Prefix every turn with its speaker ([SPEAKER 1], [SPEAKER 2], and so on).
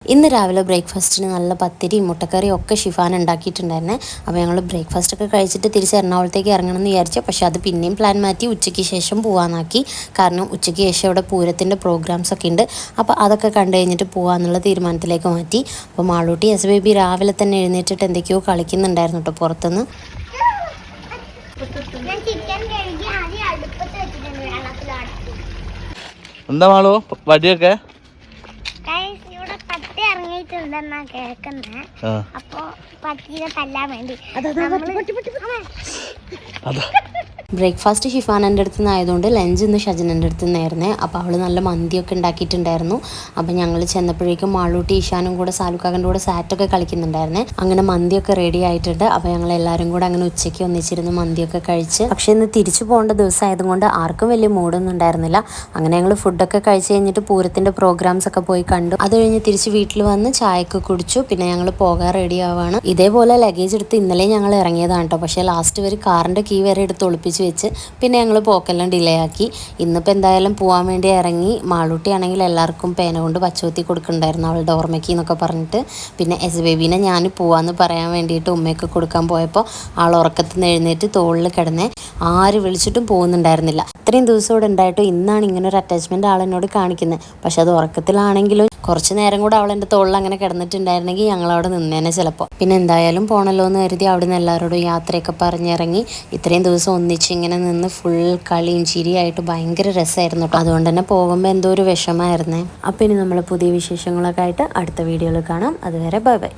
[SPEAKER 1] ഇന്ന് രാവിലെ ബ്രേക്ക്ഫാസ്റ്റിന് നല്ല പത്തിരിയും മുട്ടക്കറിയും ഒക്കെ ഷിഫാൻ ഉണ്ടാക്കിയിട്ടുണ്ടായിരുന്നേ. അപ്പോൾ ഞങ്ങൾ ബ്രേക്ക്ഫാസ്റ്റ് ഒക്കെ കഴിച്ചിട്ട് തിരിച്ച് എറണാകുളത്തേക്ക് ഇറങ്ങണം എന്ന് വിചാരിച്ചു. പക്ഷേ അത് പിന്നെയും പ്ലാൻ മാറ്റി ഉച്ചയ്ക്ക് ശേഷം പോകാനാക്കി. കാരണം ഉച്ചയ്ക്ക് ശേഷം ഇവിടെ പൂരത്തിൻ്റെ പ്രോഗ്രാംസ് ഒക്കെ ഉണ്ട്. അപ്പോൾ അതൊക്കെ കണ്ടു കഴിഞ്ഞിട്ട് പോകാമെന്നുള്ള തീരുമാനത്തിലേക്ക് മാറ്റി. അപ്പോൾ മാളൂട്ടി എസ് ബേബി രാവിലെ തന്നെ എഴുന്നേറ്റിട്ട് എന്തൊക്കെയോ കളിക്കുന്നുണ്ടായിരുന്നു കേട്ടോ പുറത്തുനിന്ന്.
[SPEAKER 2] എന്താ മാളോ വടിയൊക്കെ
[SPEAKER 3] കേൾക്കുന്നേ. അപ്പൊ പട്ടിയെ തല്ലാൻ വേണ്ടി
[SPEAKER 1] ബ്രേക്ക്ഫാസ്റ്റ് ഷിഫാനൻ്റെ അടുത്ത് നിന്നായതുകൊണ്ട് ലഞ്ച് ഇന്ന് ഷജനൻ്റെ അടുത്ത് നിന്നായിരുന്നേ. അപ്പോൾ അവൾ നല്ല മന്തിയൊക്കെ ഉണ്ടാക്കിയിട്ടുണ്ടായിരുന്നു. അപ്പോൾ ഞങ്ങൾ ചെന്നപ്പോഴേക്കും മാളൂട്ടി ഈശാനും കൂടെ സാലുക്കാക്കൻ്റെ കൂടെ സാറ്റൊക്കെ കളിക്കുന്നുണ്ടായിരുന്നേ. അങ്ങനെ മന്തിയൊക്കെ റെഡി ആയിട്ടുണ്ട്. അപ്പോൾ ഞങ്ങൾ എല്ലാവരും കൂടെ അങ്ങനെ ഉച്ചയ്ക്ക് ഒന്നിച്ചിരുന്ന് മന്തിയൊക്കെ കഴിച്ച്. പക്ഷേ ഇന്ന് തിരിച്ചു പോകേണ്ട ദിവസമായതുകൊണ്ട് ആർക്കും വലിയ മൂഡൊന്നും ഉണ്ടായിരുന്നില്ല. അങ്ങനെ ഞങ്ങൾ ഫുഡൊക്കെ കഴിച്ച് കഴിഞ്ഞിട്ട് പൂരത്തിൻ്റെ പ്രോഗ്രാംസ് ഒക്കെ പോയി കണ്ടു. അത് കഴിഞ്ഞ് തിരിച്ച് വീട്ടിൽ വന്ന് ചായയൊക്കെ കുടിച്ചു. പിന്നെ ഞങ്ങൾ പോകാൻ റെഡി ആവുകയാണ്. ഇതേപോലെ ലഗേജ് എടുത്ത് ഇന്നലെ ഞങ്ങൾ ഇറങ്ങിയതാണ് കേട്ടോ. പക്ഷേ ലാസ്റ്റ് വരെ കാറിൻ്റെ കീ വരെ എടുത്ത് ഒളിപ്പിച്ച് വെച്ച് പിന്നെ ഞങ്ങൾ പോക്കെല്ലാം ഡിലേ ആക്കി. ഇന്നിപ്പോൾ എന്തായാലും പോകാൻ വേണ്ടി ഇറങ്ങി. മാളൂട്ടി ആണെങ്കിൽ എല്ലാവർക്കും പേന കൊണ്ട് പച്ചവത്തി കൊടുക്കുന്നുണ്ടായിരുന്നു അവളുടെ ഓർമ്മയ്ക്ക് എന്നൊക്കെ പറഞ്ഞിട്ട്. പിന്നെ എസ് ബേബീനെ ഞാൻ പോവാമെന്ന് പറയാൻ വേണ്ടിയിട്ട് ഉമ്മയൊക്കെ കൊടുക്കാൻ പോയപ്പോൾ ആൾ ഉറക്കത്തിൽ നിന്ന് എഴുന്നേറ്റ് തോളിൽ കിടന്നേ. ആര് വിളിച്ചിട്ടും പോകുന്നുണ്ടായിരുന്നില്ല. ഇത്രയും ദിവസം ഇവിടെ ഉണ്ടായിട്ടും ഇന്നാണ് ഇങ്ങനെ ഒരു അറ്റാച്ച്മെൻറ്റ് ആളെന്നോട് കാണിക്കുന്നത്. പക്ഷെ അത് ഉറക്കത്തിലാണെങ്കിലും കുറച്ച് നേരം കൂടെ അവൾ എൻ്റെ തോളിൽ അങ്ങനെ കിടന്നിട്ടുണ്ടായിരുന്നെങ്കിൽ ഞങ്ങളവിടെ നിന്നേനെ ചിലപ്പോൾ. പിന്നെ എന്തായാലും പോകണല്ലോ എന്ന് കരുതി അവിടെ നിന്ന് എല്ലാവരോടും യാത്രയൊക്കെ പറഞ്ഞിറങ്ങി. ഇത്രയും ദിവസം ഒന്നിച്ച് ഇങ്ങനെ നിന്ന് ഫുൾ കളിയും ചിരിയായിട്ട് ഭയങ്കര രസമായിരുന്നു കേട്ടോ. അതുകൊണ്ട് തന്നെ പോകുമ്പോൾ എന്തോ ഒരു വിഷമമായിരുന്നേ. അപ്പോൾ ഇനി നമ്മൾ പുതിയ വിശേഷങ്ങളൊക്കെ ആയിട്ട് അടുത്ത വീഡിയോയിൽ കാണാം. അതുവരെ ബൈ ബൈ.